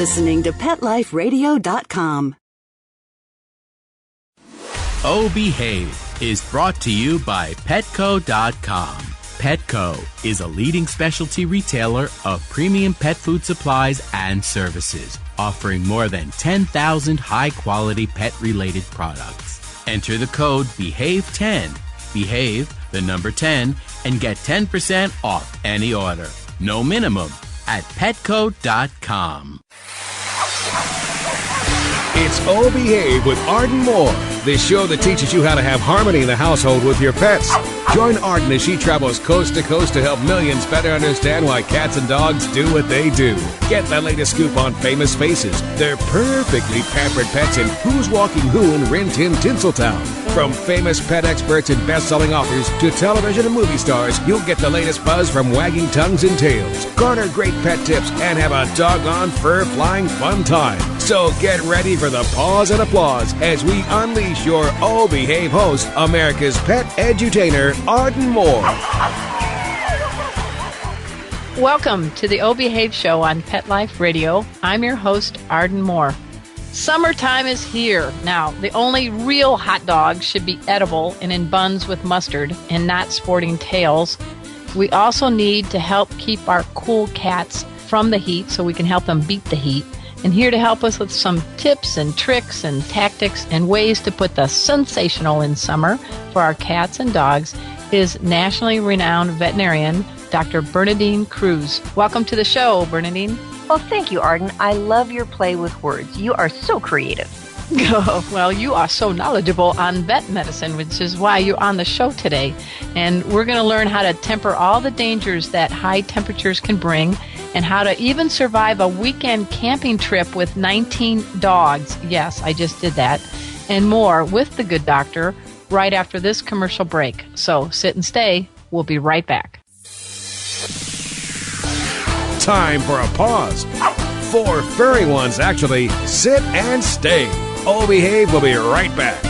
listening to PetLifeRadio.com. Oh Behave is brought to you by Petco.com. Petco is a leading specialty retailer of premium pet food supplies and services, offering more than 10,000 high-quality pet-related products. Enter the code BEHAVE10, Behave, the number 10, and get 10% off any order. No minimum at Petco.com. It's Oh Behave with Arden Moore, the show that teaches you how to have harmony in the household with your pets. Join Arden as she travels coast to coast to help millions better understand why cats and dogs do what they do. Get the latest scoop on famous faces, their perfectly pampered pets, and who's walking who in Rin Tin Tinseltown. From famous pet experts and best-selling authors to television and movie stars, you'll get the latest buzz from wagging tongues and tails. Garner great pet tips and have a doggone fur-flying fun time. So get ready for the pause and applause as we unleash your Oh Behave host, America's pet edutainer, Arden Moore. Welcome to the Oh Behave Show on Pet Life Radio. I'm your host, Arden Moore. Summertime is here. Now, the only real hot dogs should be edible and in buns with mustard and not sporting tails. We also need to help keep our cool cats from the heat so we can help them beat the heat. And here to help us with some tips and tricks and tactics and ways to put the sensational in summer for our cats and dogs is nationally renowned veterinarian Dr. Bernadine Cruz. Welcome to the show, Bernadine. Well, thank you, Arden. I love your play with words. You are so creative. Oh, well, you are so knowledgeable on vet medicine, which is why you're on the show today. And we're going to learn how to temper all the dangers that high temperatures can bring and how to even survive a weekend camping trip with 19 dogs. Yes, I just did that. And more with the good doctor right after this commercial break. So sit and stay. We'll be right back. Time for a pause. 4 furry ones, actually. Sit and stay. Oh Behave will be right back.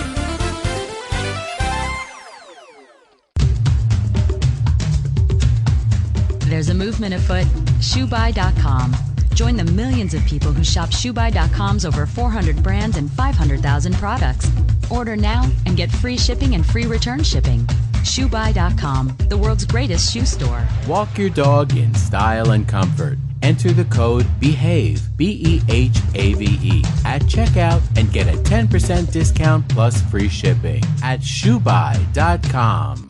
There's a movement afoot. ShoeBuy.com. Join the millions of people who shop ShoeBuy.com's over 400 brands and 500,000 products. Order now and get free shipping and free return shipping. ShoeBuy.com, the world's greatest shoe store. Walk your dog in style and comfort. Enter the code BEHAVE, BEHAVE, at checkout and get a 10% discount plus free shipping at ShoeBuy.com.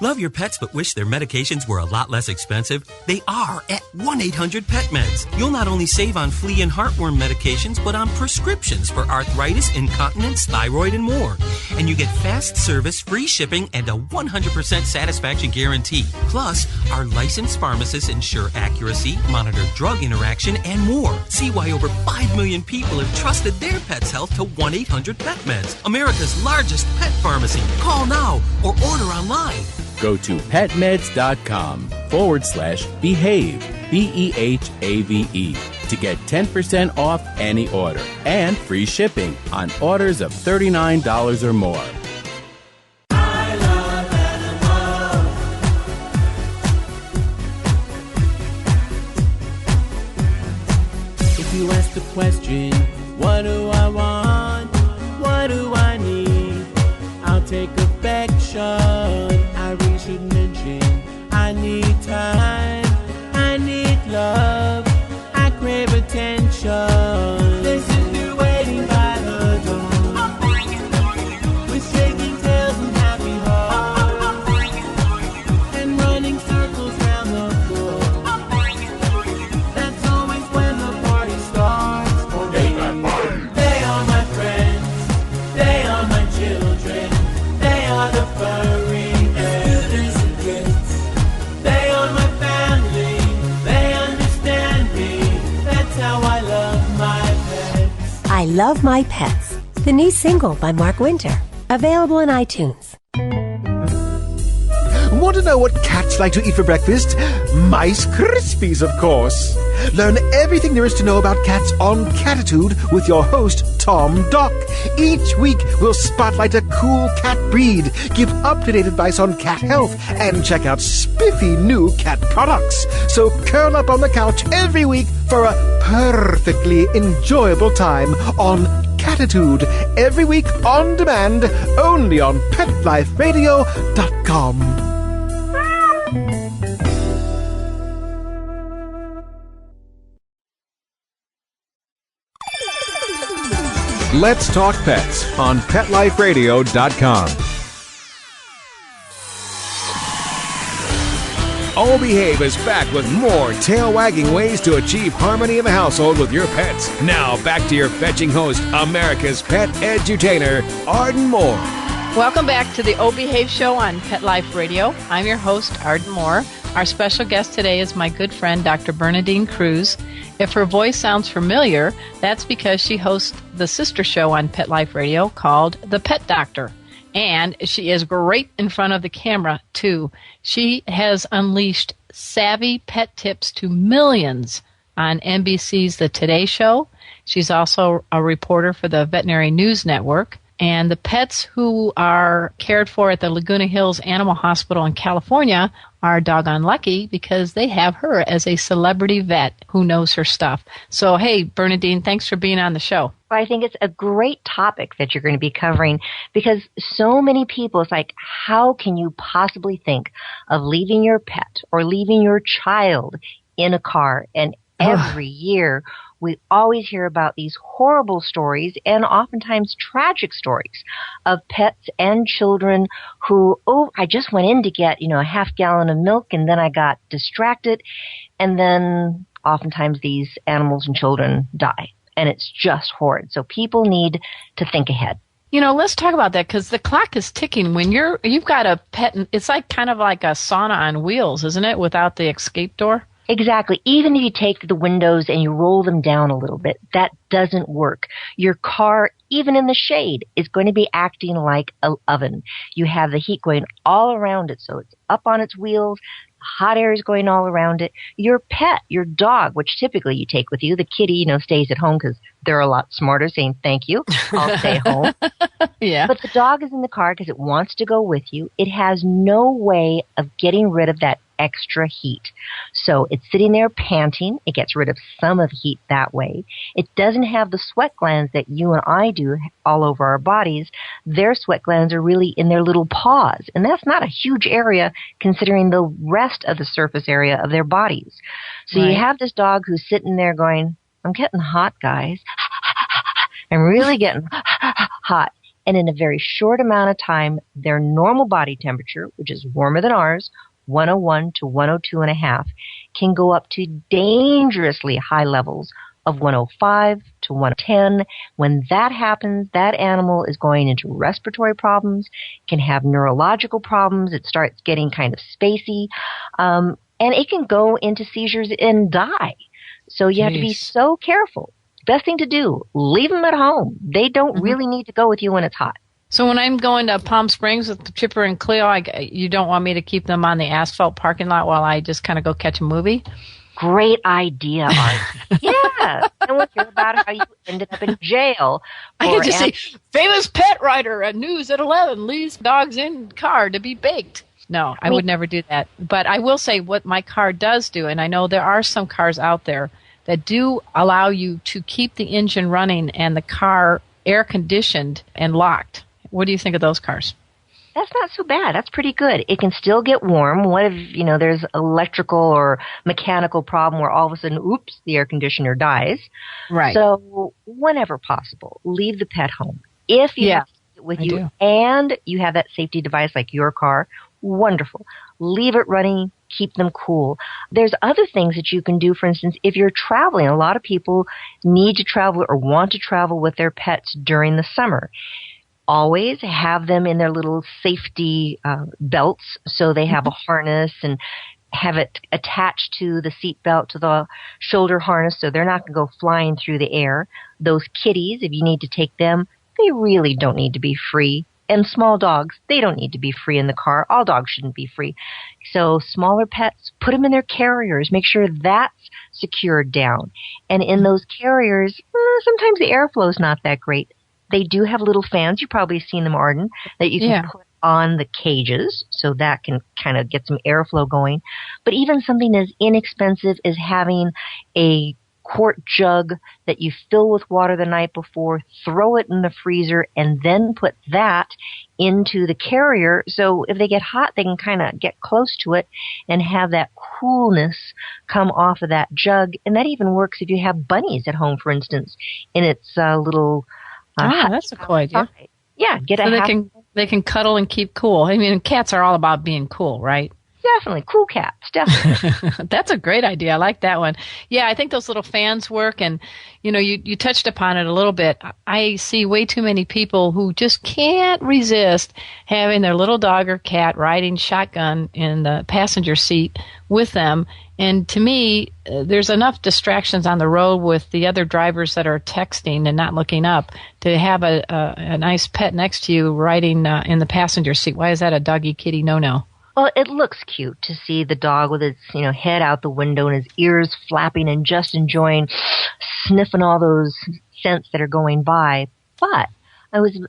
Love your pets but wish their medications were a lot less expensive? They are at 1-800-PET-MEDS. You'll not only save on flea and heartworm medications, but on prescriptions for arthritis, incontinence, thyroid, and more. And you get fast service, free shipping, and a 100% satisfaction guarantee. Plus, our licensed pharmacists ensure accuracy, monitor drug interaction, and more. See why over 5 million people have trusted their pet's health to 1-800-PET-MEDS, America's largest pet pharmacy. Call now or order online. Go to petmeds.com/behave, BEHAVE, to get 10% off any order and free shipping on orders of $39 or more. I love animals. If you ask the question, what do I want? What do I need? I'll take affection. I really should mention I need time, I need love, I crave attention. This is me waiting by the door with shaking tails and happy hearts and running circles round the floor. That's always when the party starts for me. They are my friends, they are my children, they are the furry. I Love My Pets, the new single by Mark Winter, available on iTunes. Want to know what cats like to eat for breakfast? Mice Krispies, of course. Learn everything there is to know about cats on Catitude with your host, Tom Dock. Each week, we'll spotlight a cool cat breed, give up-to-date advice on cat health, and check out spiffy new cat products. So curl up on the couch every week for a perfectly enjoyable time on Catitude, every week on demand, only on PetLifeRadio.com. Let's Talk Pets on PetLifeRadio.com. All Behave is back with more tail-wagging ways to achieve harmony in the household with your pets. Now, back to your fetching host, America's pet edutainer, Arden Moore. Welcome back to the O Behave Show on Pet Life Radio. I'm your host, Arden Moore. Our special guest today is my good friend, Dr. Bernadine Cruz. If her voice sounds familiar, that's because she hosts the sister show on Pet Life Radio called The Pet Doctor. And she is great in front of the camera, too. She has unleashed savvy pet tips to millions on NBC's The Today Show. She's also a reporter for the Veterinary News Network. And the pets who are cared for at the Laguna Hills Animal Hospital in California are doggone lucky because they have her as a celebrity vet who knows her stuff. So, hey, Bernadine, thanks for being on the show. I think it's a great topic that you're going to be covering because so many people, it's like, how can you possibly think of leaving your pet or leaving your child in a car? And every year we always hear about these horrible stories and oftentimes tragic stories of pets and children who, I just went in to get, a half gallon of milk and then I got distracted. And then oftentimes these animals and children die. And it's just horrid. So people need to think ahead. Let's talk about that because the clock is ticking. When you've got a pet, it's like kind of like a sauna on wheels, isn't it, without the escape door? Exactly. Even if you take the windows and you roll them down a little bit, that doesn't work. Your car, even in the shade, is going to be acting like an oven. You have the heat going all around it, so it's up on its wheels. Hot air is going all around it. Your pet, your dog, which typically you take with you, the kitty, stays at home because they're a lot smarter saying, thank you, I'll stay home. Yeah. But the dog is in the car because it wants to go with you. It has no way of getting rid of that extra heat. So it's sitting there panting. It gets rid of some of the heat that way. It doesn't have the sweat glands that you and I do all over our bodies. Their sweat glands are really in their little paws. And that's not a huge area considering the rest of the surface area of their bodies. So You have this dog who's sitting there going, I'm getting hot, guys. I'm really getting hot. And in a very short amount of time, their normal body temperature, which is warmer than ours, 101 to 102.5, can go up to dangerously high levels of 105 to 110. When that happens, that animal is going into respiratory problems, can have neurological problems. It starts getting kind of spacey, and it can go into seizures and die. So you have to be so careful. Best thing to do, leave them at home. They don't really need to go with you when it's hot. So when I'm going to Palm Springs with Chipper and Cleo, you don't want me to keep them on the asphalt parking lot while I just kind of go catch a movie? Great idea, Art. Yeah. And we'll hear about how you ended up in jail. I can just see, famous pet writer at News at 11 leaves dogs in car to be baked. No, I would never do that. But I will say what my car does do, and I know there are some cars out there that do allow you to keep the engine running and the car air-conditioned and locked. What do you think of those cars? That's not so bad. That's pretty good. It can still get warm. What if, there's electrical or mechanical problem where all of a sudden, oops, the air conditioner dies. Right. So whenever possible, leave the pet home. If you have it with you and you have that safety device like your car, wonderful. Leave it running. Keep them cool. There's other things that you can do. For instance, if you're traveling, a lot of people need to travel or want to travel with their pets during the summer. Always have them in their little safety belts so they have a harness and have it attached to the seat belt, to the shoulder harness so they're not going to go flying through the air. Those kitties, if you need to take them, they really don't need to be free And small dogs, they don't need to be free in the car. All dogs shouldn't be free. So smaller pets, put them in their carriers. Make sure that's secured down. And in those carriers, sometimes the airflow is not that great. They do have little fans. You've probably seen them, Arden, that you can put on the cages, so that can kind of get some airflow going. But even something as inexpensive as having a quart jug that you fill with water the night before, throw it in the freezer, and then put that into the carrier. So if they get hot, they can kind of get close to it and have that coolness come off of that jug. And that even works if you have bunnies at home, for instance, in its little that's a cool idea. Yeah, they can cuddle and keep cool. I mean, cats are all about being cool, right? Definitely. Cool cats. Definitely. That's a great idea. I like that one. Yeah, I think those little fans work. And, you touched upon it a little bit. I see way too many people who just can't resist having their little dog or cat riding shotgun in the passenger seat with them. And to me, there's enough distractions on the road with the other drivers that are texting and not looking up to have a nice pet next to you riding in the passenger seat. Why is that a doggy kitty no-no? Well, it looks cute to see the dog with its, head out the window and his ears flapping and just enjoying sniffing all those scents that are going by. But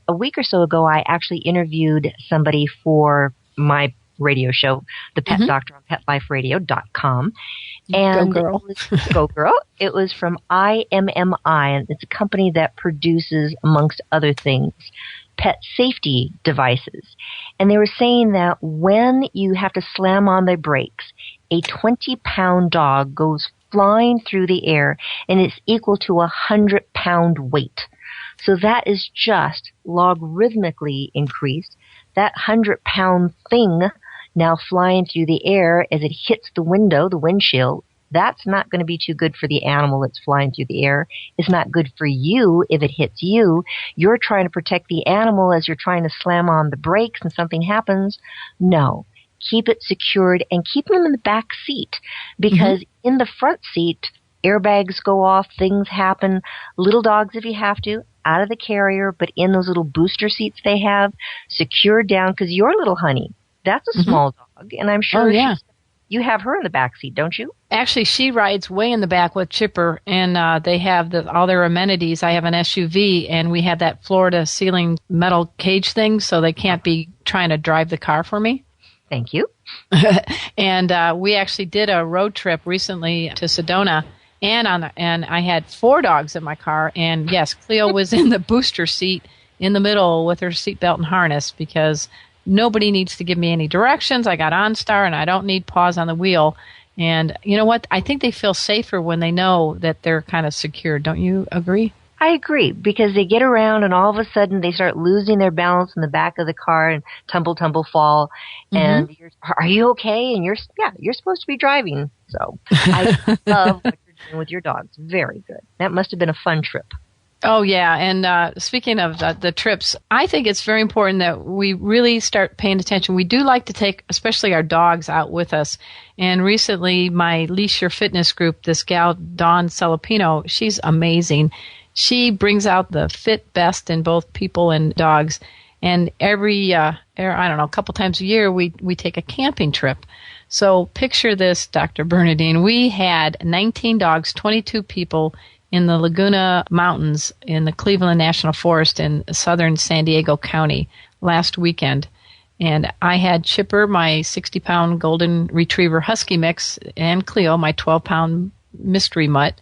a week or so ago, I actually interviewed somebody for my radio show, The Pet Doctor on PetLifeRadio.com. And Go Girl. It was from IMMI, and it's a company that produces, amongst other things, pet safety devices. And they were saying that when you have to slam on the brakes, a 20-pound dog goes flying through the air, and it's equal to a 100-pound weight. So that is just logarithmically increased. That 100-pound thing now flying through the air as it hits the windshield, that's not going to be too good for the animal that's flying through the air. It's not good for you if it hits you. You're trying to protect the animal as you're trying to slam on the brakes and something happens. No. Keep it secured and keep them in the back seat, because in the front seat, airbags go off, things happen. Little dogs, if you have to, out of the carrier, but in those little booster seats they have, secured down, because your little honey, that's a small dog, and I'm sure you have her in the back seat, don't you? Actually, she rides way in the back with Chipper, and they have all their amenities. I have an SUV, and we have that floor-to-ceiling metal cage thing, so they can't be trying to drive the car for me. Thank you. And we actually did a road trip recently to Sedona, and I had 4 dogs in my car, and yes, Cleo was in the booster seat in the middle with her seatbelt and harness, because nobody needs to give me any directions. I got OnStar, and I don't need paws on the wheel. And you know what? I think they feel safer when they know that they're kind of secure. Don't you agree? I agree, because they get around and all of a sudden they start losing their balance in the back of the car and tumble, fall. And are you okay? And you're supposed to be driving. So I love what you're doing with your dogs. Very good. That must have been a fun trip. Oh, yeah. And speaking of the trips, I think it's very important that we really start paying attention. We do like to take, especially our dogs, out with us. And recently, my Leash Your Fitness group, this gal, Dawn Celopino, she's amazing. She brings out the fit best in both people and dogs. And every, a couple times a year, we take a camping trip. So picture this, Dr. Bernadine. We had 19 dogs, 22 people, in the Laguna Mountains in the Cleveland National Forest in southern San Diego County last weekend. And I had Chipper, my 60-pound golden retriever husky mix, and Cleo, my 12-pound mystery mutt.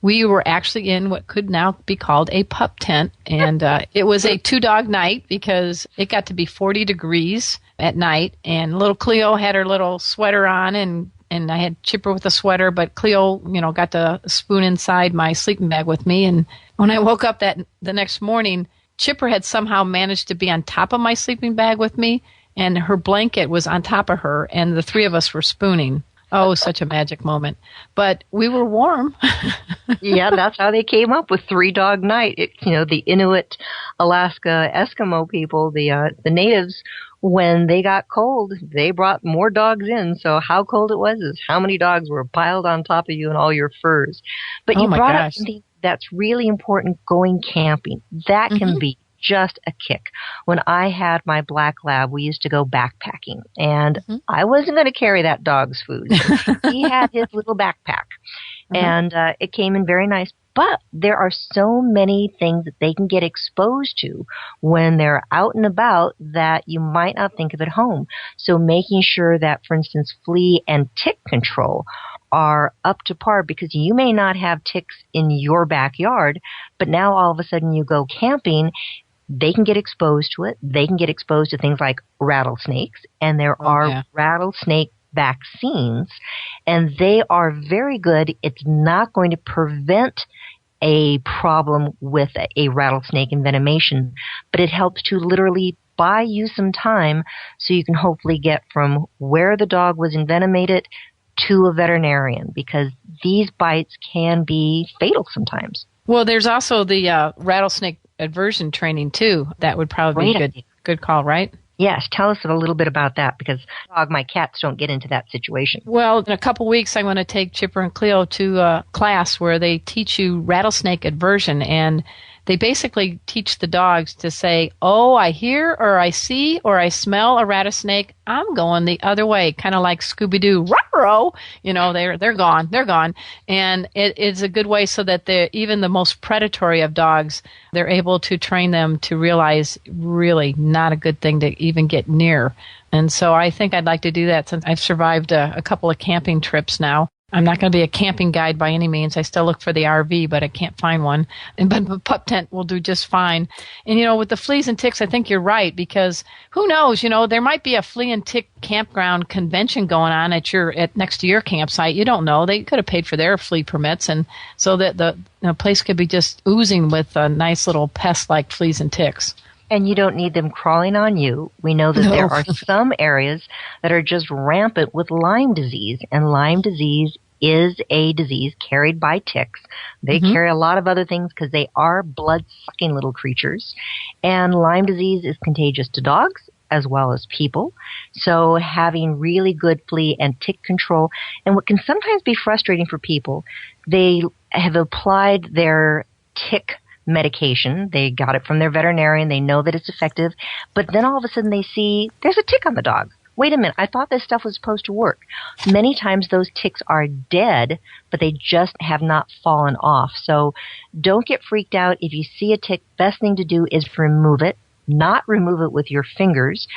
We were actually in what could now be called a pup tent, and it was a 2-dog night because it got to be 40 degrees at night, and little Cleo had her little sweater on, and I had Chipper with a sweater, but Cleo, got to spoon inside my sleeping bag with me. And when I woke up the next morning, Chipper had somehow managed to be on top of my sleeping bag with me, and her blanket was on top of her, and the 3 of us were spooning. Oh, such a magic moment. But we were warm. Yeah, that's how they came up with 3-dog night. The Inuit, Alaska, Eskimo people, the natives, when they got cold, they brought more dogs in. So how cold it was is how many dogs were piled on top of you and all your furs. But you brought up something that's really important, going camping. That can be just a kick. When I had my black lab, we used to go backpacking, and I wasn't going to carry that dog's food. So he had his little backpack, and it came in very nice. But there are so many things that they can get exposed to when they're out and about that you might not think of at home. So making sure that, for instance, flea and tick control are up to par, because you may not have ticks in your backyard, but now all of a sudden you go camping, they can get exposed to it. They can get exposed to things like rattlesnakes, and there are rattlesnake vaccines, and they are very good. It's not going to prevent a problem with a rattlesnake envenomation, but it helps to literally buy you some time so you can hopefully get from where the dog was envenomated to a veterinarian, because these bites can be fatal sometimes. Well, there's also the rattlesnake aversion training, too. That would probably be a good call, right? Yes, tell us a little bit about that, because my cats don't get into that situation. Well, in a couple weeks, I'm going to take Chipper and Cleo to a class where they teach you rattlesnake aversion, and they basically teach the dogs to say, oh, I hear or I see or I smell a rattlesnake, I'm going the other way, kind of like Scooby-Doo, ruh-roh, they're gone. And it is a good way so that even the most predatory of dogs, they're able to train them to realize really not a good thing to even get near. And so I think I'd like to do that since I've survived a couple of camping trips now. I'm not going to be a camping guide by any means. I still look for the RV, but I can't find one. But the pup tent will do just fine. And, with the fleas and ticks, I think you're right, because who knows, there might be a flea and tick campground convention going on at next to your campsite. You don't know. They could have paid for their flea permits, and so that the place could be just oozing with nice little pests like fleas and ticks. And you don't need them crawling on you. We know that there are some areas that are just rampant with Lyme disease, and Lyme disease is a disease carried by ticks. They carry a lot of other things because they are blood-sucking little creatures. And Lyme disease is contagious to dogs as well as people. So having really good flea and tick control, and what can sometimes be frustrating for people, they have applied their tick medication. They got it from their veterinarian. They know that it's effective. But then all of a sudden they see there's a tick on the dog. Wait a minute. I thought this stuff was supposed to work. Many times those ticks are dead, but they just have not fallen off. So don't get freaked out. If you see a tick, best thing to do is remove it, not remove it with your fingers.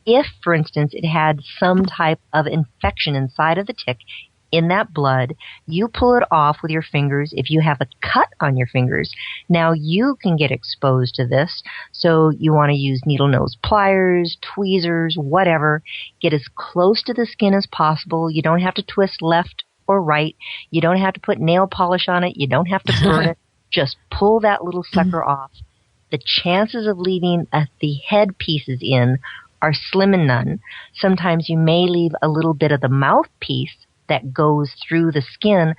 If, for instance, it had some type of infection inside of the tick, in that blood, you pull it off with your fingers. If you have a cut on your fingers, now you can get exposed to this. So you want to use needle nose pliers, tweezers, whatever. Get as close to the skin as possible. You don't have to twist left or right. You don't have to put nail polish on it. You don't have to burn it. Just pull that little sucker off. The chances of leaving the head pieces in are slim and none. Sometimes you may leave a little bit of the mouthpiece that goes through the skin.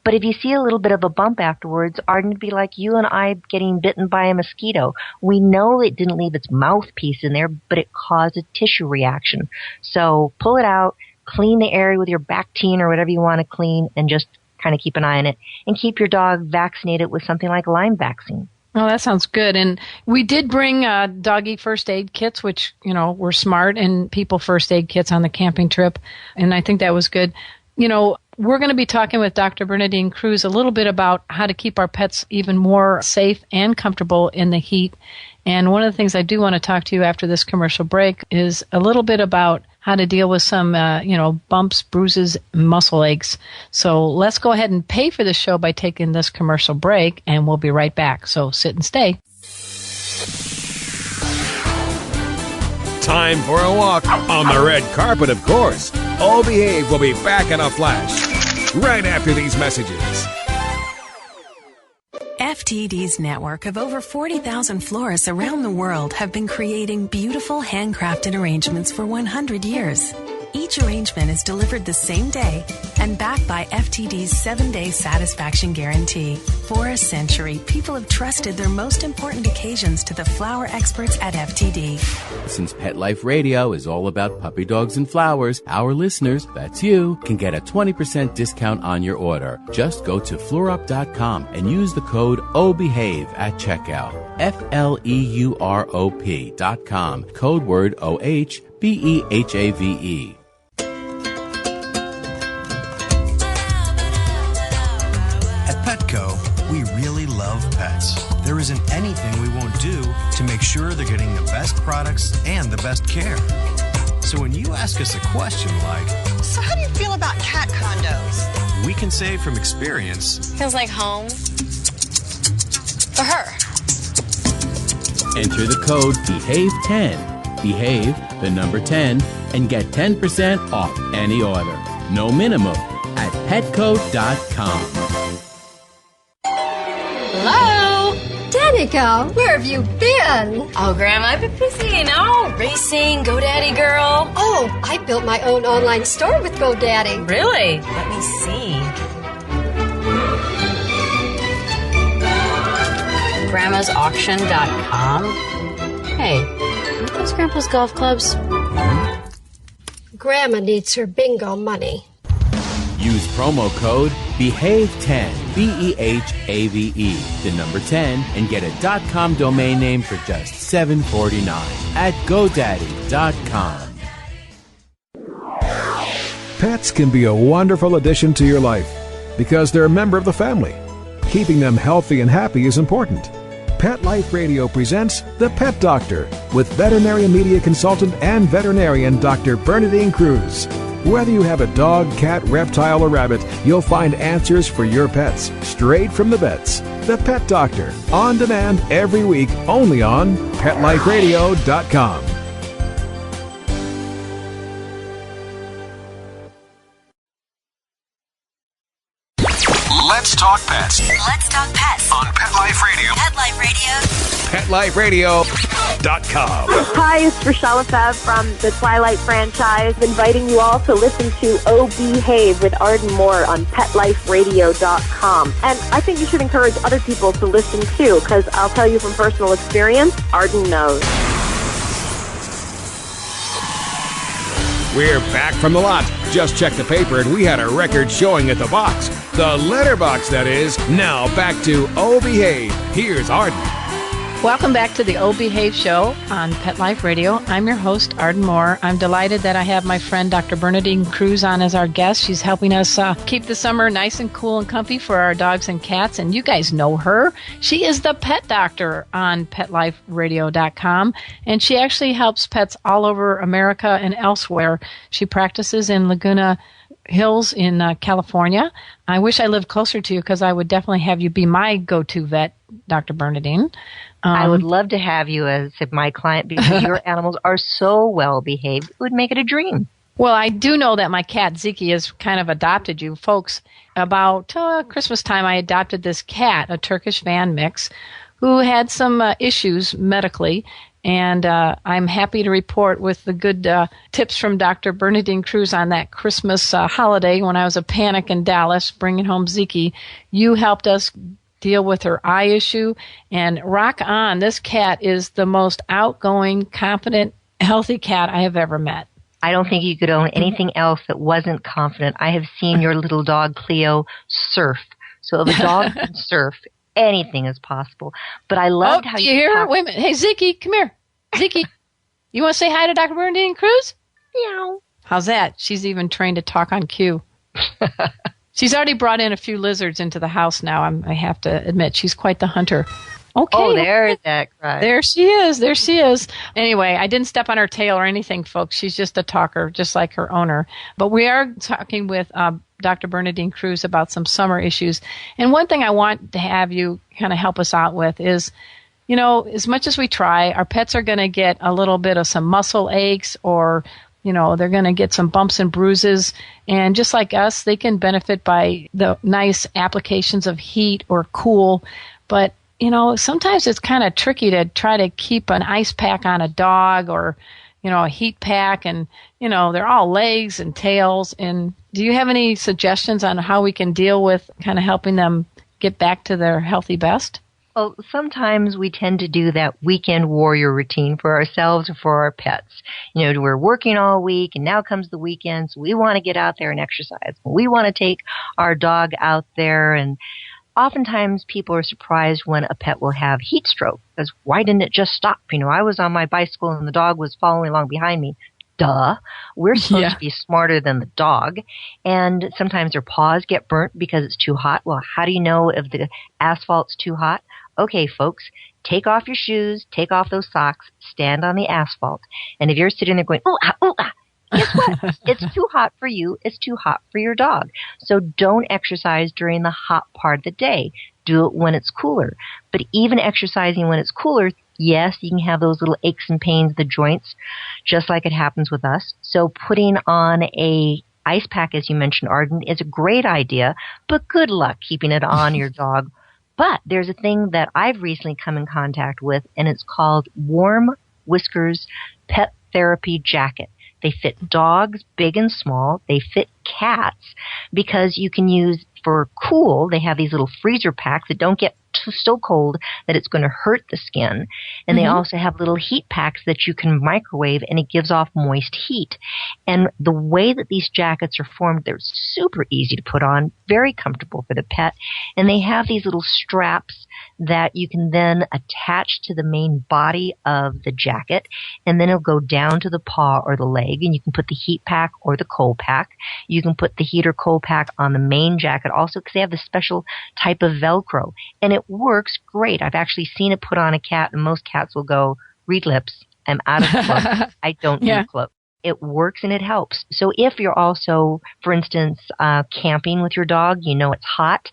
But if you see a little bit of a bump afterwards, Arden, it'd be like you and I getting bitten by a mosquito. We know it didn't leave its mouthpiece in there, but it caused a tissue reaction. So pull it out, clean the area with your Bactine or whatever you want to clean, and just kind of keep an eye on it. And keep your dog vaccinated with something like Lyme vaccine. Oh, that sounds good. And we did bring doggy first aid kits, which, were smart, and people first aid kits on the camping trip. And I think that was good. We're going to be talking with Dr. Bernadine Cruz a little bit about how to keep our pets even more safe and comfortable in the heat. And one of the things I do want to talk to you after this commercial break is a little bit about how to deal with some, bumps, bruises, muscle aches. So let's go ahead and pay for the show by taking this commercial break, and we'll be right back. So sit and stay. Time for a walk on the red carpet, of course. All Behave will be back in a flash right after these messages. FTD's network of over 40,000 florists around the world have been creating beautiful handcrafted arrangements for 100 years. Each arrangement is delivered the same day and backed by FTD's 7-day satisfaction guarantee. For a century, people have trusted their most important occasions to the flower experts at FTD. Since Pet Life Radio is all about puppy dogs and flowers, our listeners, that's you, can get a 20% discount on your order. Just go to fluorup.com and use the code OBEHAVE at checkout. FLEUROP.com, code word OHBEHAVE. At Petco, we really love pets. There isn't anything we won't do to make sure they're getting the best products and the best care. So when you ask us a question like, so how do you feel about cat condos? We can say from experience, feels like home for her. Enter the code BEHAVE10, behave, the number 10, and get 10% off any order. No minimum at petco.com. Hello? Danica, where have you been? Oh, Grandma, I've been busy, racing, GoDaddy girl. Oh, I built my own online store with GoDaddy. Really? Let me see. Grandma'sAuction.com. Hey, are those Grandpa's golf clubs? Grandma needs her bingo money. Use promo code BEHAVE10, BEHAVE, the number 10, and get a .com domain name for just $7.49 at GoDaddy.com. Pets can be a wonderful addition to your life because they're a member of the family. Keeping them healthy and happy is important. Pet Life Radio presents The Pet Doctor with veterinary media consultant and veterinarian Dr. Bernadine Cruz. Whether you have a dog, cat, reptile, or rabbit, you'll find answers for your pets straight from the vets. The Pet Doctor, on demand every week, only on PetLifeRadio.com. Let's talk pets. Let's talk pets On Pet Life Radio. Pet Life Radio. PetLifeRadio.com. Hi, it's Rochelle Lefebvre from the Twilight franchise, inviting you all to listen to Oh Behave with Arden Moore on PetLifeRadio.com. And I think you should encourage other people to listen too, because I'll tell you from personal experience, Arden knows. We're back from the lot. Just checked the paper and we had a record showing at the box. The letterbox, that is. Now back to Oh Behave. Here's Arden. Welcome back to the Oh Behave Show on Pet Life Radio. I'm your host, Arden Moore. I'm delighted that I have my friend Dr. Bernadine Cruz on as our guest. She's helping us keep the summer nice and cool and comfy for our dogs and cats. And you guys know her. She is the pet doctor on PetLifeRadio.com. And she actually helps pets all over America and elsewhere. She practices in Laguna Hills in California. I wish I lived closer to you because I would definitely have you be my go-to vet, Dr. Bernadine. I would love to have you as my client because your animals are so well behaved. It would make it a dream. Well, I do know that my cat, Ziki, has kind of adopted you. Folks, about Christmas time, I adopted this cat, a Turkish Van mix, who had some issues medically. And I'm happy to report with the good tips from Dr. Bernadine Cruz on that Christmas holiday when I was a panic in Dallas, bringing home Ziki. You helped us deal with her eye issue, and rock on. This cat is the most outgoing, confident, healthy cat I have ever met. I don't think you could own anything else that wasn't confident. I have seen your little dog, Cleo, surf. So if a dog can surf, anything is possible. But I loved how you hear her? Wait a minute. Hey, Ziki, come here. Ziki, you want to say hi to Dr. Bernadine Cruz? Meow. How's that? She's even trained to talk on cue. She's already brought in a few lizards into the house now. I have to admit, she's quite the hunter. Okay. Oh, there's that cry. There she is. There she is. Anyway, I didn't step on her tail or anything, folks. She's just a talker, just like her owner. But we are talking with Dr. Bernadine Cruz about some summer issues. And one thing I want to have you kind of help us out with is, you know, as much as we try, our pets are going to get a little bit of some muscle aches or, you know, they're going to get some bumps and bruises. And just like us, they can benefit by the nice applications of heat or cool. But, you know, sometimes it's kind of tricky to try to keep an ice pack on a dog or, you know, a heat pack. And, you know, they're all legs and tails. And do you have any suggestions on how we can deal with kind of helping them get back to their healthy best? Well, sometimes we tend to do that weekend warrior routine for ourselves or for our pets. You know, we're working all week and now comes the weekend, so we want to get out there and exercise. We want to take our dog out there and oftentimes people are surprised when a pet will have heat stroke, because why didn't it just stop? I was on my bicycle and the dog was following along behind me. Duh. We're supposed to be smarter than the dog. And sometimes their paws get burnt because it's too hot. Well, how do you know if the asphalt's too hot? Okay, folks, take off your shoes, take off those socks, stand on the asphalt. And if you're sitting there going, ooh, ah, ooh, ah, guess what? It's too hot for you. It's too hot for your dog. So don't exercise during the hot part of the day. Do it when it's cooler. But even exercising when it's cooler, yes, you can have those little aches and pains, the joints, just like it happens with us. So putting on a ice pack, as you mentioned, Arden, is a great idea, but good luck keeping it on your dog. But there's a thing that I've recently come in contact with, and it's called Warm Whiskers Pet Therapy Jacket. They fit dogs, big and small. They fit cats because you can use for cool. They have these little freezer packs that don't get so cold that it's going to hurt the skin. And they also have little heat packs that you can microwave, and it gives off moist heat. And the way that these jackets are formed, they're super easy to put on, very comfortable for the pet. And they have these little straps that you can then attach to the main body of the jacket, and then it'll go down to the paw or the leg, and you can put the heat pack or the cold pack. You can put the heat or cold pack on the main jacket also, because they have this special type of Velcro, and it works great. I've actually seen it put on a cat, and most cats will go, read lips, I'm out of clothes. I don't need clothes. It works and it helps. So if you're also, for instance, camping with your dog, it's hot,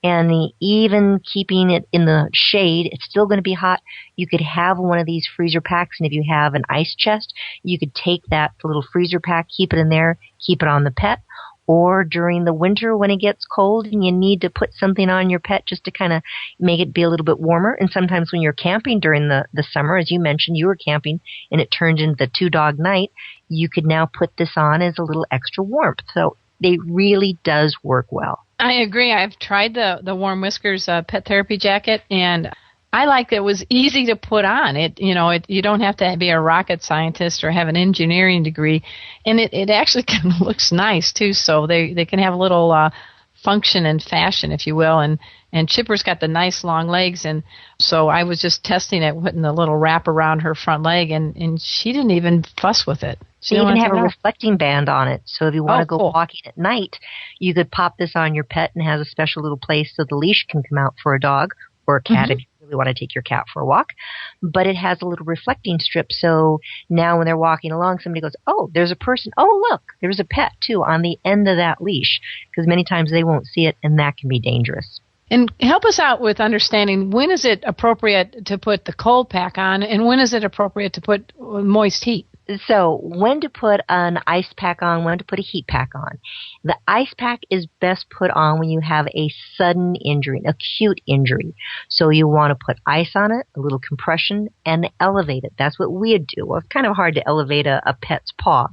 and even keeping it in the shade, it's still going to be hot. You could have one of these freezer packs, and if you have an ice chest, you could take that little freezer pack, keep it in there, keep it on the pet. Or during the winter when it gets cold and you need to put something on your pet just to kind of make it be a little bit warmer. And sometimes when you're camping during the summer, as you mentioned, you were camping and it turned into the 2-dog night, you could now put this on as a little extra warmth. So it really does work well. I agree. I've tried the Warm Whiskers pet therapy jacket, and I like that it was easy to put on. You don't have to be a rocket scientist or have an engineering degree, and it actually kind of looks nice too. So they can have a little function and fashion, if you will. And Chipper's got the nice long legs, and so I was just testing it, putting the little wrap around her front leg, and she didn't even fuss with it. She even have a reflecting band on it. So if you want to go walking at night, you could pop this on your pet, and it has a special little place so the leash can come out for a dog or a cat if you really want to take your cat for a walk. But it has a little reflecting strip, so now when they're walking along, somebody goes, oh, there's a person. Oh, look, there's a pet, too, on the end of that leash, because many times they won't see it, and that can be dangerous. And help us out with understanding, when is it appropriate to put the cold pack on, and when is it appropriate to put moist heat? So when to put an ice pack on, when to put a heat pack on. The ice pack is best put on when you have a sudden injury, an acute injury. So you want to put ice on it, a little compression, and elevate it. That's what we'd do. Well, it's kind of hard to elevate a pet's paw.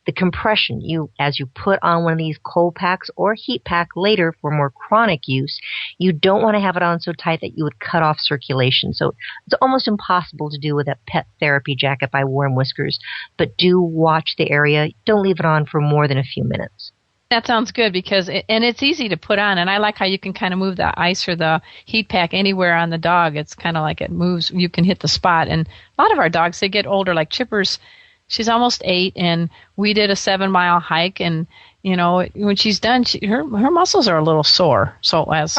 The compression, as you put on one of these cold packs or heat pack later for more chronic use, you don't want to have it on so tight that you would cut off circulation. So it's almost impossible to do with a pet therapy jacket by Warm Whiskers. But do watch the area. Don't leave it on for more than a few minutes. That sounds good, because it's easy to put on, and I like how you can kind of move the ice or the heat pack anywhere on the dog. It's kind of like it moves. You can hit the spot. And a lot of our dogs, they get older, like Chipper's. She's almost 8, and we did a 7-mile hike, and when she's done, her muscles are a little sore. So as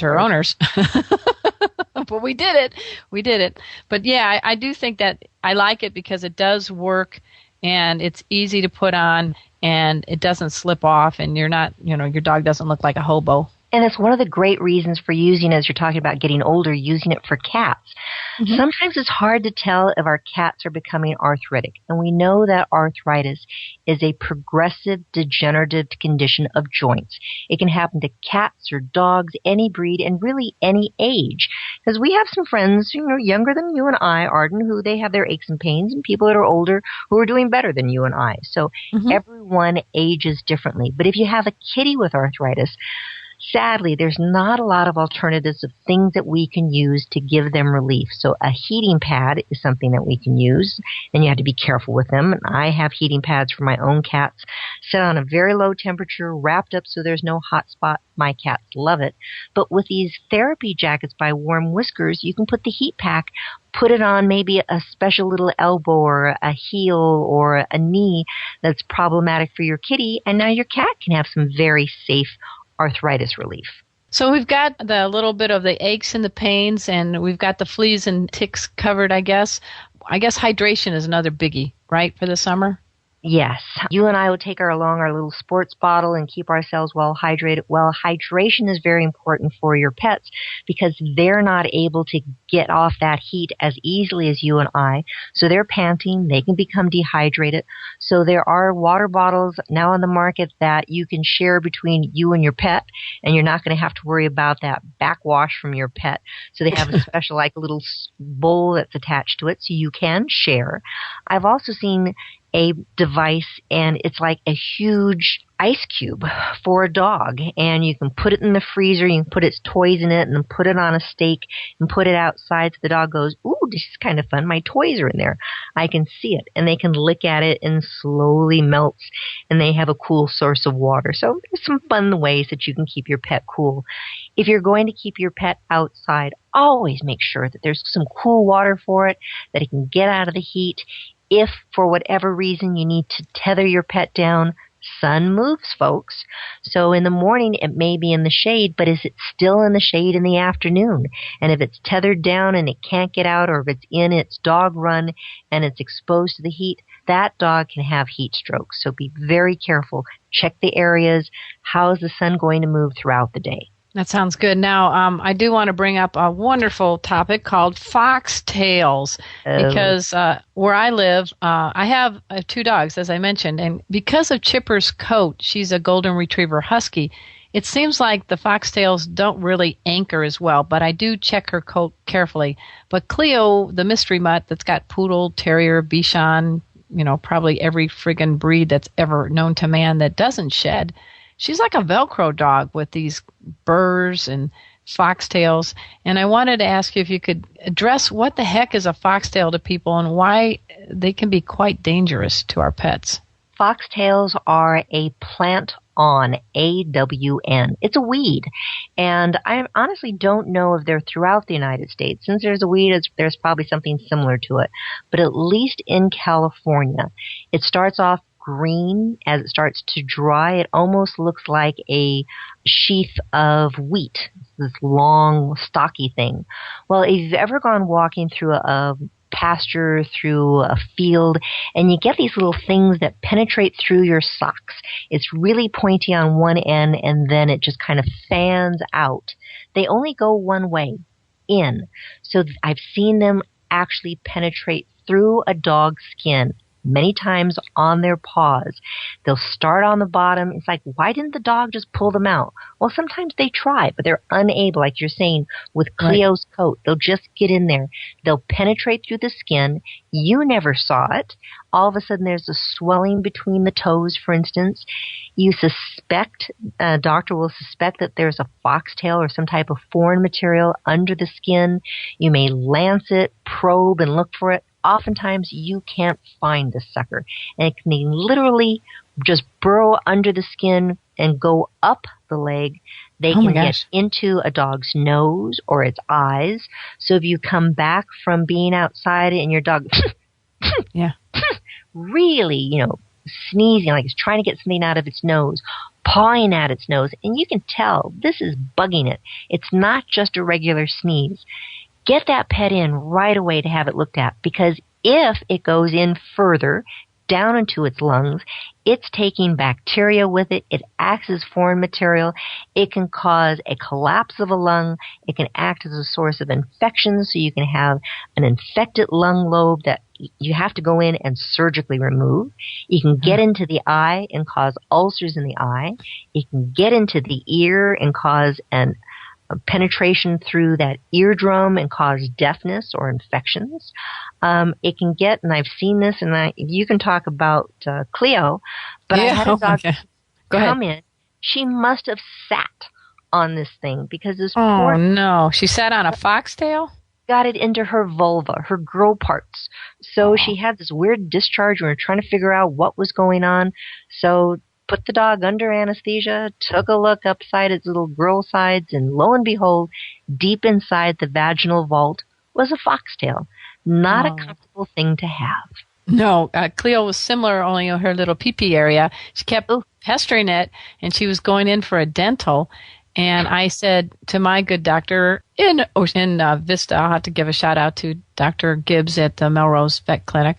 her owners. But we did it. But yeah, I do think that I like it because it does work, and it's easy to put on, and it doesn't slip off, and you're not, your dog doesn't look like a hobo. And it's one of the great reasons for using, as you're talking about getting older, using it for cats. Mm-hmm. Sometimes it's hard to tell if our cats are becoming arthritic. And we know that arthritis is a progressive degenerative condition of joints. It can happen to cats or dogs, any breed, and really any age. Because we have some friends, younger than you and I, Arden, who they have their aches and pains, and people that are older who are doing better than you and I. So everyone ages differently. But if you have a kitty with arthritis, sadly, there's not a lot of alternatives of things that we can use to give them relief. So a heating pad is something that we can use, and you have to be careful with them. I have heating pads for my own cats, set on a very low temperature, wrapped up so there's no hot spot. My cats love it. But with these therapy jackets by Warm Whiskers, you can put the heat pack, put it on maybe a special little elbow or a heel or a knee that's problematic for your kitty, and now your cat can have some very safe arthritis relief. So we've got the little bit of the aches and the pains, and we've got the fleas and ticks covered, I guess. I guess hydration is another biggie, right, for the summer? Yes. You and I would take along our little sports bottle and keep ourselves well hydrated. Well, hydration is very important for your pets because they're not able to get off that heat as easily as you and I. So they're panting. They can become dehydrated. So there are water bottles now on the market that you can share between you and your pet, and you're not going to have to worry about that backwash from your pet. So they have a special like little bowl that's attached to it so you can share. I've also seen a device, and it's like a huge ice cube for a dog, and you can put it in the freezer, you can put its toys in it, and then put it on a stake and put it outside so the dog goes, ooh, this is kind of fun, my toys are in there. I can see it, and they can lick at it and slowly melts, and they have a cool source of water. So there's some fun ways that you can keep your pet cool. If you're going to keep your pet outside, always make sure that there's some cool water for it, that it can get out of the heat. If, for whatever reason, you need to tether your pet down, sun moves, folks. So in the morning, it may be in the shade, but is it still in the shade in the afternoon? And if it's tethered down and it can't get out, or if it's in its dog run and it's exposed to the heat, that dog can have heat strokes. So be very careful. Check the areas. How is the sun going to move throughout the day? That sounds good. Now, I do want to bring up a wonderful topic called foxtails, because where I live, I have 2 dogs, as I mentioned, and because of Chipper's coat, she's a golden retriever husky, it seems like the foxtails don't really anchor as well, but I do check her coat carefully. But Cleo, the mystery mutt that's got poodle, terrier, Bichon, probably every friggin' breed that's ever known to man that doesn't shed, she's like a Velcro dog with these burrs and foxtails. And I wanted to ask you if you could address what the heck is a foxtail to people and why they can be quite dangerous to our pets. Foxtails are a plant-on, AWN. It's a weed. And I honestly don't know if they're throughout the United States. Since there's a weed, there's probably something similar to it. But at least in California, it starts off green. As it starts to dry, it almost looks like a sheath of wheat, this long, stocky thing. Well, if you've ever gone walking through a pasture, through a field, and you get these little things that penetrate through your socks. It's really pointy on one end, and then it just kind of fans out. They only go one way, in. So I've seen them actually penetrate through a dog's skin, many times on their paws. They'll start on the bottom. It's like, why didn't the dog just pull them out? Well, sometimes they try, but they're unable, like you're saying, with Cleo's coat. They'll just get in there. They'll penetrate through the skin. You never saw it. All of a sudden, there's a swelling between the toes, for instance. You suspect, a doctor will suspect that there's a foxtail or some type of foreign material under the skin. You may lance it, probe, and look for it. Oftentimes, you can't find the sucker. And it can literally just burrow under the skin and go up the leg. They can get into a dog's nose or its eyes. So if you come back from being outside and your dog really, sneezing, like it's trying to get something out of its nose, pawing at its nose, and you can tell this is bugging it. It's not just a regular sneeze. Get that pet in right away to have it looked at, because if it goes in further, down into its lungs, it's taking bacteria with it. It acts as foreign material. It can cause a collapse of a lung. It can act as a source of infection, so you can have an infected lung lobe that you have to go in and surgically remove. You can get into the eye and cause ulcers in the eye. You can get into the ear and cause a penetration through that eardrum and cause deafness or infections. It can get, and I've seen this, and you can talk about Cleo, but I had a dog come in. She must have sat on this thing because this Oh, poor no. She sat on a foxtail? got it into her vulva, her grow parts. So she had this weird discharge. We were trying to figure out what was going on. So put the dog under anesthesia, took a look upside its little grow sides, and lo and behold, deep inside the vaginal vault was a foxtail. Not a comfortable thing to have. No, Cleo was similar, only in her little pee-pee area. She kept pestering it, and she was going in for a dental. And I said to my good doctor in Vista, I'll have to give a shout out to Dr. Gibbs at the Melrose Vet Clinic.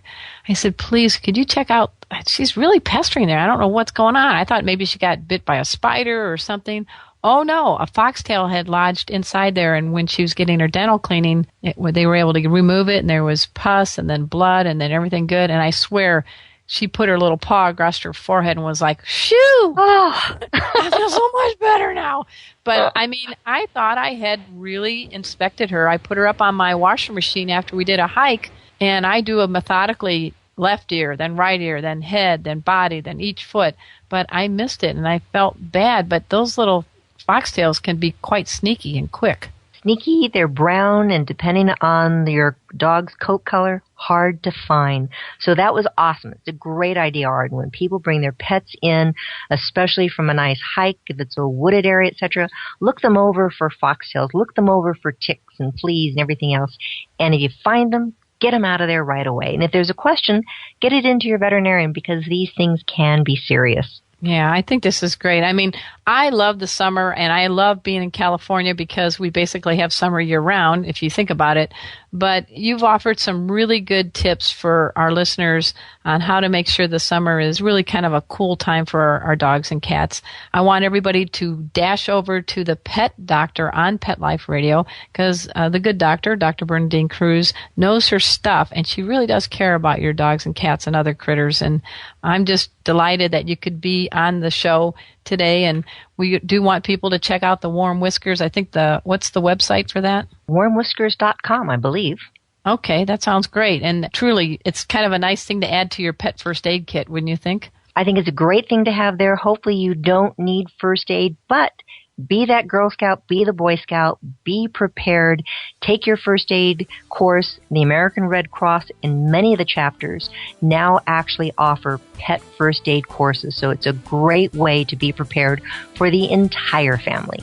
I said, please, could you check out, she's really pestering there. I don't know what's going on. I thought maybe she got bit by a spider or something. Oh, no, a foxtail had lodged inside there, and when she was getting her dental cleaning, they were able to remove it, and there was pus and then blood and then everything good. And I swear, she put her little paw across her forehead and was like, shoo! Oh, I feel so much better now. But, I mean, I thought I had really inspected her. I put her up on my washing machine after we did a hike, and I do a methodically left ear, then right ear, then head, then body, then each foot. But I missed it, and I felt bad. But those little foxtails can be quite sneaky and quick. Sneaky, they're brown, and depending on your dog's coat color, hard to find. So that was awesome. It's a great idea, Arden, when people bring their pets in, especially from a nice hike, if it's a wooded area, etc., look them over for foxtails, look them over for ticks and fleas and everything else. And if you find them, get them out of there right away. And if there's a question, get it into your veterinarian because these things can be serious. Yeah, I think this is great. I mean, I love the summer, and I love being in California because we basically have summer year-round, if you think about it. But you've offered some really good tips for our listeners on how to make sure the summer is really kind of a cool time for our dogs and cats. I want everybody to dash over to the Pet Doctor on Pet Life Radio because the good doctor, Dr. Bernadine Cruz, knows her stuff, and she really does care about your dogs and cats and other critters. And I'm just delighted that you could be on the show today, and we do want people to check out the Warm Whiskers. I think what's the website for that? WarmWhiskers.com, I believe. Okay, that sounds great. And truly, it's kind of a nice thing to add to your pet first aid kit, wouldn't you think? I think it's a great thing to have there. Hopefully you don't need first aid, but be that Girl Scout, be the Boy Scout, be prepared. Take your first aid course. The American Red Cross in many of the chapters now actually offer pet first aid courses. So it's a great way to be prepared for the entire family.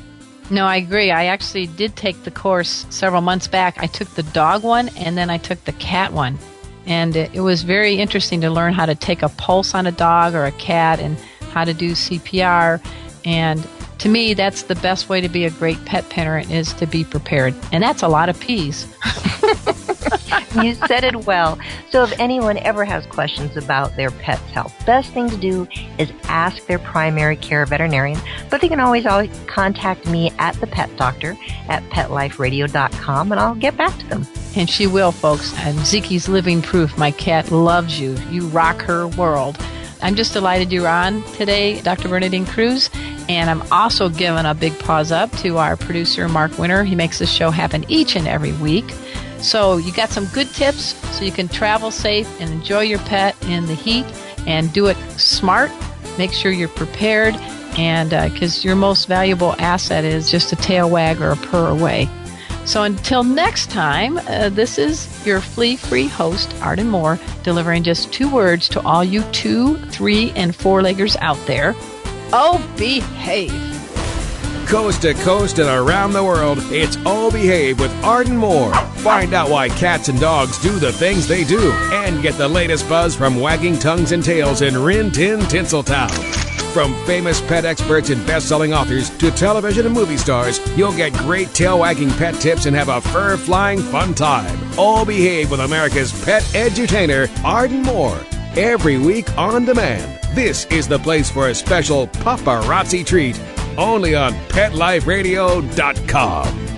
No, I agree. I actually did take the course several months back. I took the dog one and then I took the cat one. And it was very interesting to learn how to take a pulse on a dog or a cat and how to do CPR. And to me, that's the best way to be a great pet parent is to be prepared. And that's a lot of P's. You said it well. So if anyone ever has questions about their pet's health, best thing to do is ask their primary care veterinarian. But they can always contact me at the Pet Doctor at PetLifeRadio.com, and I'll get back to them. And she will, folks. And Ziki's living proof. My cat loves you. You rock her world. I'm just delighted you're on today, Dr. Bernadine Cruz. And I'm also giving a big paws up to our producer, Mark Winter. He makes this show happen each and every week. So you got some good tips so you can travel safe and enjoy your pet in the heat and do it smart. Make sure you're prepared, and because your most valuable asset is just a tail wag or a purr away. So until next time, this is your flea-free host, Arden Moore, delivering just 2 words to all you 2, 3, and 4-leggers out there. Oh, behave. Coast to coast and around the world, it's Oh Behave with Arden Moore. Find out why cats and dogs do the things they do and get the latest buzz from wagging tongues and tails in Rin Tin Tinseltown. From famous pet experts and best-selling authors to television and movie stars, you'll get great tail-wagging pet tips and have a fur-flying fun time. All Behave with America's pet edutainer, Arden Moore. Every week on demand. This is the place for a special paparazzi treat. Only on PetLifeRadio.com.